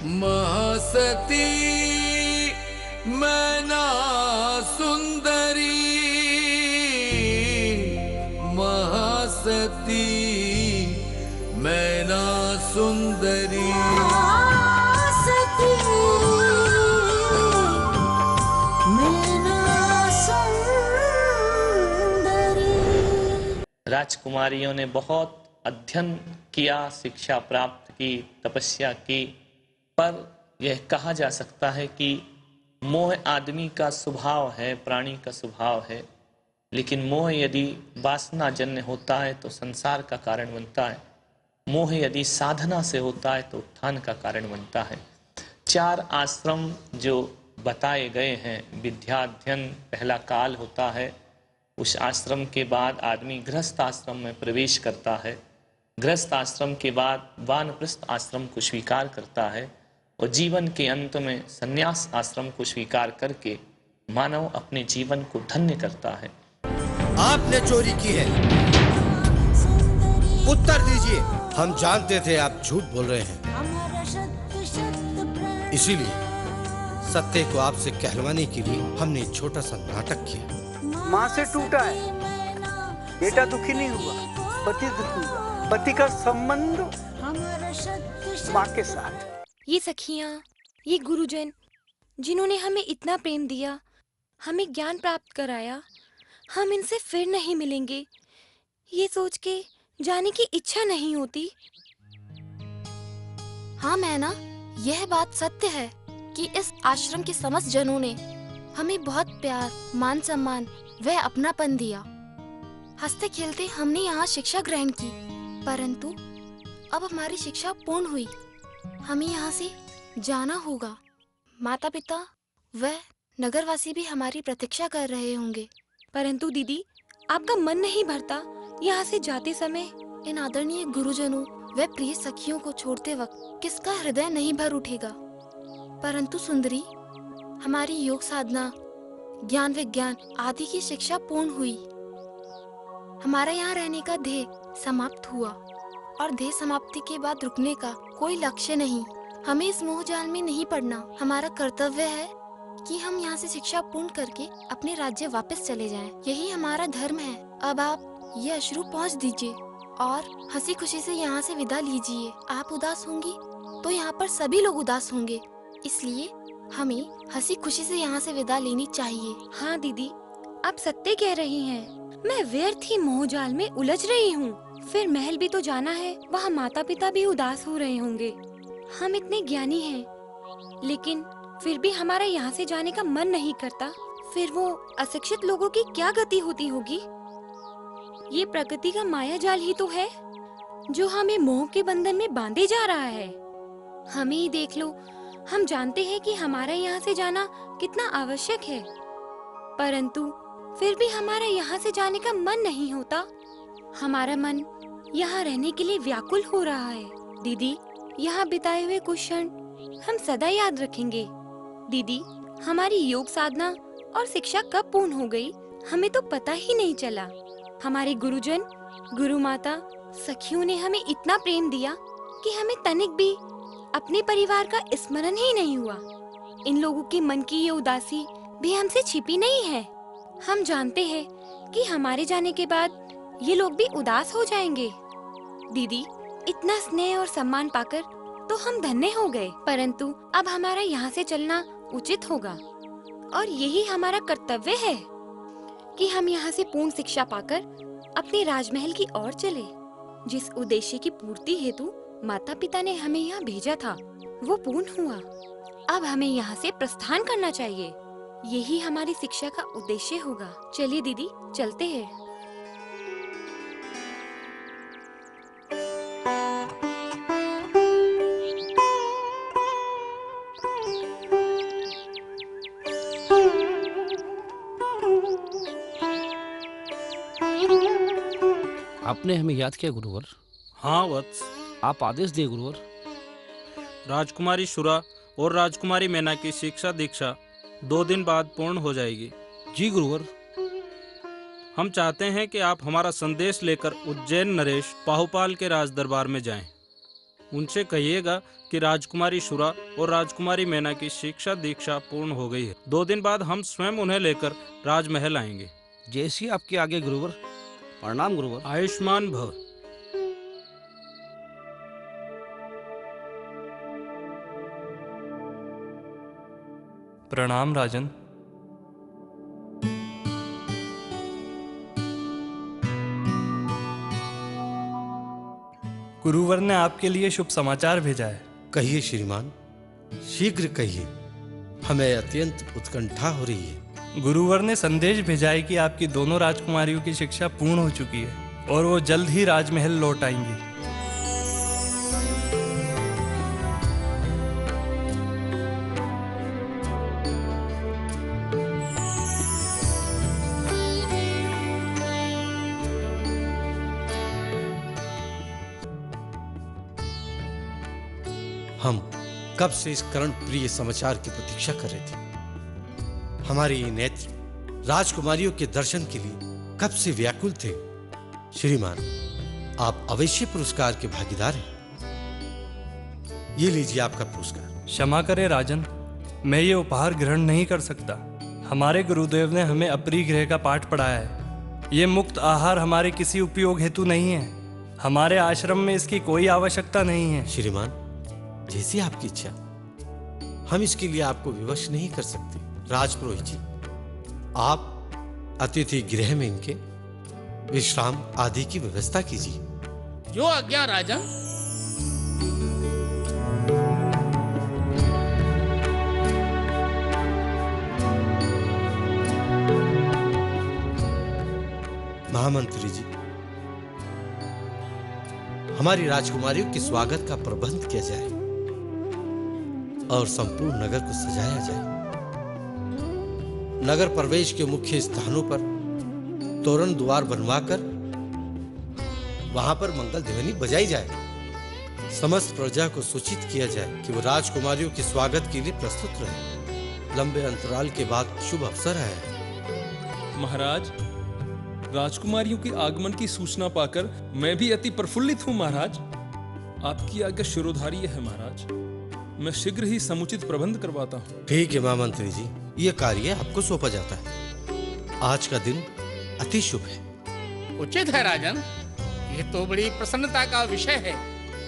महासती मैना सुंदरी, महासती मैना सुंदरी। महासती मैना सुंदरी। राजकुमारियों ने बहुत अध्ययन किया, शिक्षा प्राप्त की, तपस्या की, पर यह कहा जा सकता है कि मोह आदमी का स्वभाव है, प्राणी का स्वभाव है। लेकिन मोह यदि वासनाजन्य होता है तो संसार का कारण बनता है। मोह यदि साधना से होता है तो उत्थान का कारण बनता है। 4 आश्रम जो बताए गए हैं, विद्याध्ययन पहला काल होता है। उस आश्रम के बाद आदमी गृहस्थ आश्रम में प्रवेश करता है। गृहस्थ आश्रम के बाद वानप्रस्थ आश्रम को स्वीकार करता है और जीवन के अंत में संन्यास आश्रम को स्वीकार करके मानव अपने जीवन को धन्य करता है। आपने चोरी की है, उत्तर दीजिए। हम जानते थे आप झूठ बोल रहे हैं, इसीलिए सत्य को आपसे कहलवाने के लिए हमने एक छोटा सा नाटक किया। माँ से टूटा है, बेटा दुखी नहीं हुआ, पति दुखी हुआ। पति का संबंध माँ के साथ। ये सखियाँ, ये गुरुजन जिन्होंने हमें इतना प्रेम दिया, हमें ज्ञान प्राप्त कराया, हम इनसे फिर नहीं मिलेंगे, ये सोच के जाने की इच्छा नहीं होती। हाँ मैना, यह बात सत्य है कि इस आश्रम के समस्त जनों ने हमें बहुत प्यार, मान सम्मान व अपनापन दिया। हंसते खेलते हमने यहाँ शिक्षा ग्रहण की, परंतु अब हमारी शिक्षा पूर्ण हुई, हमें यहाँ से जाना होगा। माता पिता व नगरवासी भी हमारी प्रतीक्षा कर रहे होंगे। परंतु दीदी, आपका मन नहीं भरता यहाँ से जाते समय? इन आदरणीय गुरुजनों व प्रिय सखियों को छोड़ते वक्त किसका हृदय नहीं भर उठेगा। परंतु सुंदरी, हमारी योग साधना, ज्ञान विज्ञान आदि की शिक्षा पूर्ण हुई। हमारा यहाँ रहने का ध्येय समाप्त हुआ और ध्येय समाप्ति के बाद रुकने का कोई लक्ष्य नहीं। हमें इस मोह जाल में नहीं पड़ना। हमारा कर्तव्य है कि हम यहाँ से शिक्षा पूर्ण करके अपने राज्य वापस चले जाएं। यही हमारा धर्म है। अब आप ये अश्रु पहुँच दीजिए और हंसी खुशी से यहाँ से विदा लीजिए। आप उदास होंगी तो यहाँ पर सभी लोग उदास होंगे, इसलिए हमें हंसी खुशी से यहाँ से विदा लेनी चाहिए। हाँ दीदी, आप सत्य कह रही हैं। मैं व्यर्थ ही मोह जाल में उलझ रही हूँ। फिर महल भी तो जाना है, वहाँ माता पिता भी उदास हो रहे होंगे। हम इतने ज्ञानी हैं, लेकिन फिर भी हमारा यहाँ से जाने का मन नहीं करता। फिर वो अशिक्षित लोगों की क्या गति होती होगी? ये प्रकृति का माया जाल ही तो है जो हमें मोह के बंधन में बांधे जा रहा है। हमें ही देख लो, हम जानते हैं कि हमारा यहाँ से जाना कितना आवश्यक है, परंतु फिर भी हमारा यहाँ से जाने का मन नहीं होता। हमारा मन यहाँ रहने के लिए व्याकुल हो रहा है। दीदी, यहाँ बिताए हुए कुछ क्षण हम सदा याद रखेंगे। दीदी, हमारी योग साधना और शिक्षा कब पूर्ण हो गई, हमें तो पता ही नहीं चला। हमारे गुरुजन, गुरु माता, सखियों ने हमें इतना प्रेम दिया कि हमें तनिक भी अपने परिवार का स्मरण ही नहीं हुआ। इन लोगों के मन की ये उदासी भी हमसे छिपी नहीं है। हम जानते हैं कि हमारे जाने के बाद ये लोग भी उदास हो जाएंगे। दीदी, इतना स्नेह और सम्मान पाकर तो हम धन्य हो गए, परंतु अब हमारा यहाँ से चलना उचित होगा और यही हमारा कर्तव्य है कि हम यहाँ से पूर्ण शिक्षा पाकर अपने राजमहल की ओर चले। जिस उद्देश्य की पूर्ति हेतु माता पिता ने हमें यहाँ भेजा था, वो पूर्ण हुआ। अब हमें यहाँ से प्रस्थान करना चाहिए। यही हमारी शिक्षा का उद्देश्य होगा। चलिए दीदी, चलते हैं। आपने हमें याद किया गुरुवर? हाँ वत्स। आप आदेश दिए गुरुवर। राजकुमारी शुरा और राजकुमारी मैना की शिक्षा दीक्षा 2 दिन बाद पूर्ण हो जाएगी। जी गुरुवर। हम चाहते हैं कि आप हमारा संदेश लेकर उज्जैन नरेश पाहुपाल के राज दरबार में जाएं। उनसे कहिएगा कि राजकुमारी शुरा और राजकुमारी मैना की शिक्षा दीक्षा पूर्ण हो गई है। 2 दिन बाद हम स्वयं उन्हें लेकर राजमहल आएंगे। जैसी आपके आगे गुरुवर। प्रणाम गुरुवर। आयुष्मान भव। प्रणाम राजन। गुरुवर ने आपके लिए शुभ समाचार भेजा है। कहिए श्रीमान, शीघ्र कहिए, हमें अत्यंत उत्कंठा हो रही है। गुरुवर ने संदेश भेजा है कि आपकी दोनों राजकुमारियों की शिक्षा पूर्ण हो चुकी है और वो जल्द ही राजमहल लौट आएंगी। हम कब से इस करण प्रिय समाचार की प्रतीक्षा कर रहे थे। हमारे ये नेत्र राजकुमारियों के दर्शन के लिए कब से व्याकुल थे। श्रीमान, आप अवश्य पुरस्कार के भागीदार हैं। ये लीजिए आपका पुरस्कार। क्षमा करें राजन, मैं ये उपहार ग्रहण नहीं कर सकता। हमारे गुरुदेव ने हमें अपरिग्रह का पाठ पढ़ाया है। ये मुक्त आहार हमारे किसी उपयोग हेतु नहीं है। हमारे आश्रम में इसकी कोई आवश्यकता नहीं है। श्रीमान, जैसी आपकी इच्छा, हम इसके लिए आपको विवश नहीं कर सकते। राजपुरोहित जी, आप अतिथि गृह में इनके विश्राम आदि की व्यवस्था कीजिए। जो आज्ञा राजन। महामंत्री जी, हमारी राजकुमारियों के स्वागत का प्रबंध किया जाए और संपूर्ण नगर को सजाया जाए। नगर प्रवेश के मुख्य स्थानों पर तोरण द्वार बनवाकर वहां पर मंगल ध्वनि बजाई जाए। समस्त प्रजा को सूचित किया जाए कि वो राजकुमारियों के स्वागत के लिए प्रस्तुत रहे। लंबे अंतराल के बाद शुभ अवसर आया है। महाराज, राजकुमारियों के आगमन की सूचना पाकर मैं भी अति प्रफुल्लित हूं। महाराज, आपकी आज्ञा शिरोधार्य है। महाराज, मैं शीघ्र ही समुचित प्रबंध करवाता हूँ। ठीक है महामंत्री जी, ये कार्य आपको सौंपा जाता है। आज का दिन अति शुभ है। उचित है राजन। ये तो बड़ी प्रसन्नता का विषय है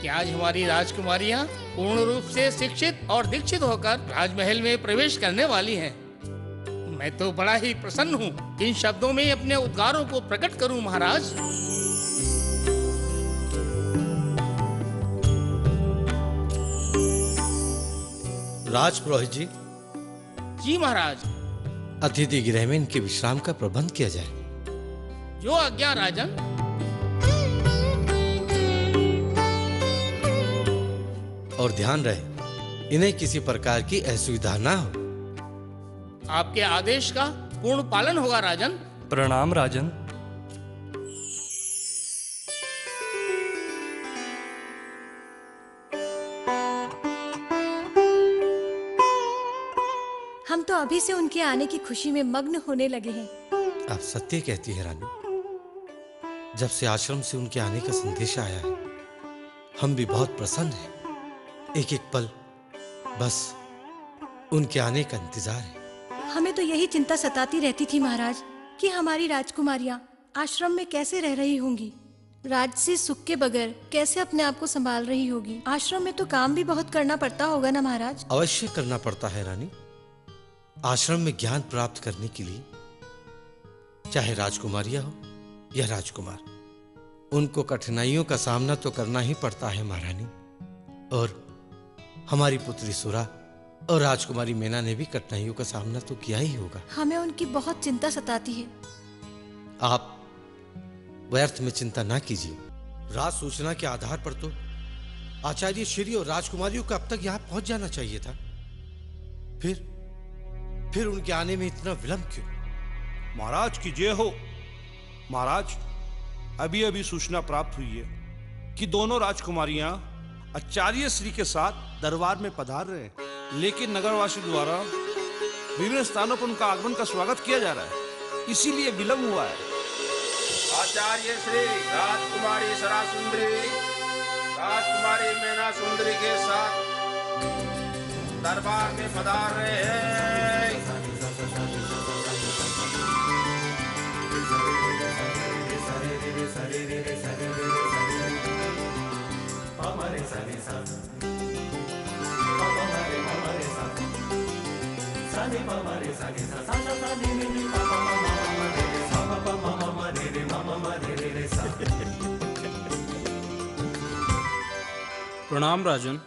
कि आज हमारी राजकुमारियां पूर्ण रूप से शिक्षित और दीक्षित होकर राजमहल में प्रवेश करने वाली हैं। मैं तो बड़ा ही प्रसन्न हूँ। इन शब्दों में अपने उद्गारों को प्रकट करूं महाराज। राजपुरोहित जी। जी महाराज। अतिथि गृह में इनके विश्राम का प्रबंध किया जाए। जो आज्ञा राजन। और ध्यान रहे, इन्हें किसी प्रकार की असुविधा ना हो। आपके आदेश का पूर्ण पालन होगा राजन। प्रणाम राजन। हम तो अभी से उनके आने की खुशी में मग्न होने लगे हैं। आप सत्य कहती है रानी। जब से आश्रम से उनके आने का संदेश आया है, हम भी बहुत प्रसन्न हैं। एक एक पल बस उनके आने का इंतजार है। हमें तो यही चिंता सताती रहती थी महाराज कि हमारी राजकुमारियां आश्रम में कैसे रह रही होंगी, राजसी सुख के बगैर कैसे अपने आप को संभाल रही होगी। आश्रम में तो काम भी बहुत करना पड़ता होगा ना महाराज। अवश्य करना पड़ता है रानी। आश्रम में ज्ञान प्राप्त करने के लिए चाहे राजकुमारियां हो या राजकुमार, उनको कठिनाइयों का सामना तो करना ही पड़ता है महारानी। और हमारी पुत्री सुरा और राजकुमारी मैना ने भी कठिनाइयों का सामना तो किया ही होगा। हमें उनकी बहुत चिंता सताती है। आप व्यर्थ में चिंता ना कीजिए। राज सूचना के आधार पर तो आचार्य श्री और राजकुमारियों को अब तक यहाँ पहुंच जाना चाहिए था। फिर उनके आने में इतना विलंब क्यों? महाराज की जय हो। महाराज, अभी अभी सूचना प्राप्त हुई है कि दोनों राजकुमारियां आचार्य श्री के साथ दरबार में पधार रहे हैं, लेकिन नगरवासी द्वारा विभिन्न स्थानों पर उनका आगमन का स्वागत किया जा रहा है, इसीलिए विलंब हुआ है। आचार्य श्री राजकुमारी सरासुंदरी राजकुमारी मैना सुंदरी के साथ दरबार में पधार रहे हैं। प्रणाम राजन।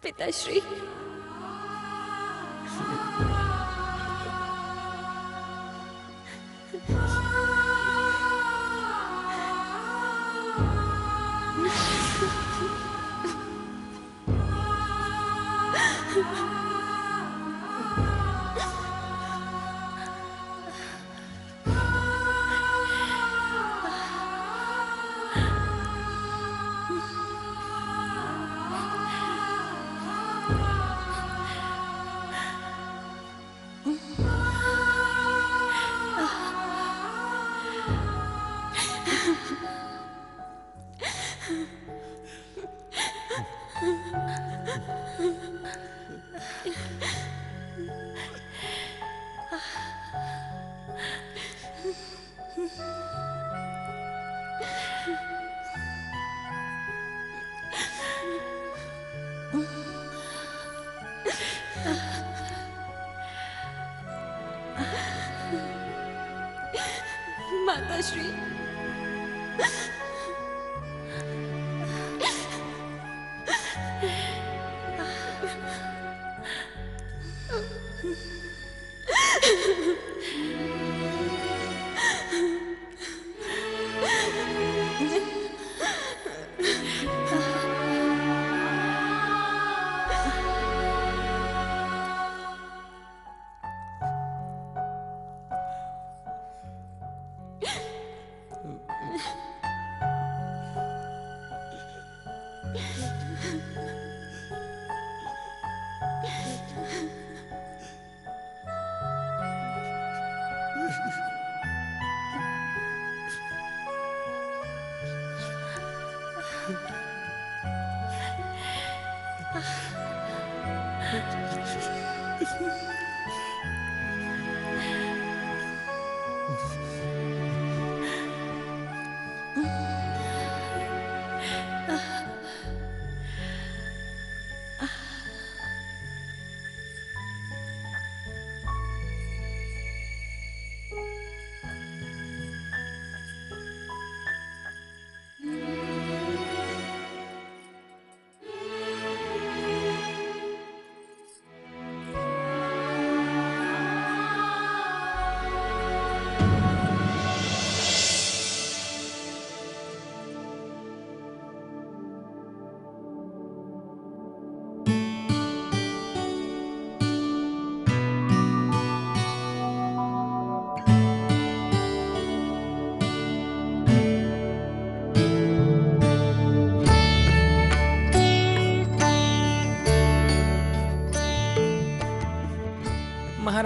पिताश्री, माताश्री,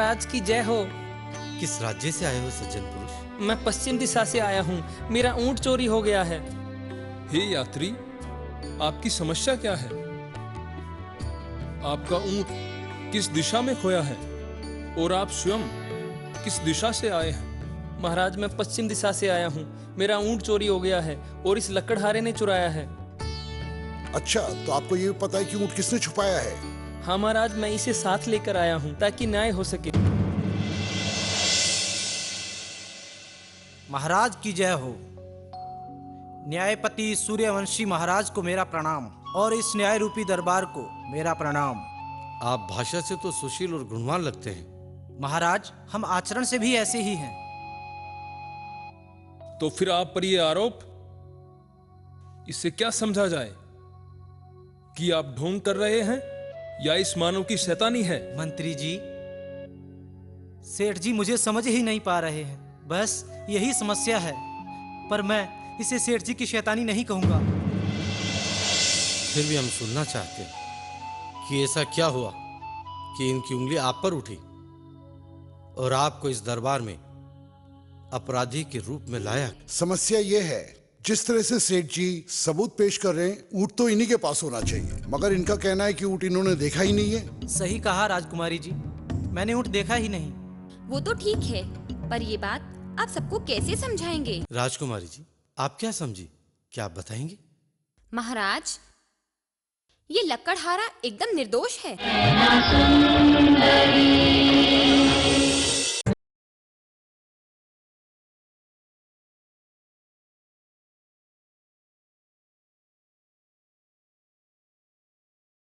महाराज की जय हो। किस राज्य से आए हो सज्जन पुरुष? मैं पश्चिम दिशा से आया हूँ। मेरा ऊंट चोरी हो गया है। हे यात्री, आपकी समस्या क्या है? आपका ऊंट किस दिशा में खोया है और आप स्वयं किस दिशा से आए हैं? महाराज, मैं पश्चिम दिशा से आया हूँ। मेरा ऊंट चोरी हो गया है और इस लकड़हारे ने चुराया है। अच्छा, तो आपको ये पता है कि ऊंट किसने छुपाया है? हाँ महाराज, मैं इसे साथ लेकर आया हूँ ताकि न्याय हो सके। महाराज की जय हो। न्यायपति सूर्यवंशी महाराज को मेरा प्रणाम और इस न्याय रूपी दरबार को मेरा प्रणाम। आप भाषा से तो सुशील और गुणवान लगते हैं। महाराज, हम आचरण से भी ऐसे ही हैं। तो फिर आप पर ये आरोप, इससे क्या समझा जाए कि आप ढोंग कर रहे हैं या इस मानव की शैतानी है? मंत्री जी, सेठ जी मुझे समझ ही नहीं पा रहे हैं, बस यही समस्या है। पर मैं इसे सेठ जी की शैतानी नहीं कहूंगा। फिर भी हम सुनना चाहते हैं कि ऐसा क्या हुआ कि इनकी उंगली आप पर उठी और आपको इस दरबार में अपराधी के रूप में लाया। समस्या ये है, जिस तरह से सेठ जी सबूत पेश कर रहे हैं, ऊंट तो इन्हीं के पास होना चाहिए, मगर इनका कहना है कि ऊंट इन्होंने देखा ही नहीं है। सही कहा राजकुमारी जी, मैंने ऊंट देखा ही नहीं। वो तो ठीक है, पर ये बात आप सबको कैसे समझाएंगे? राजकुमारी जी, आप क्या समझी, क्या आप बताएंगे? महाराज, ये लकड़हारा एकदम निर्दोष है।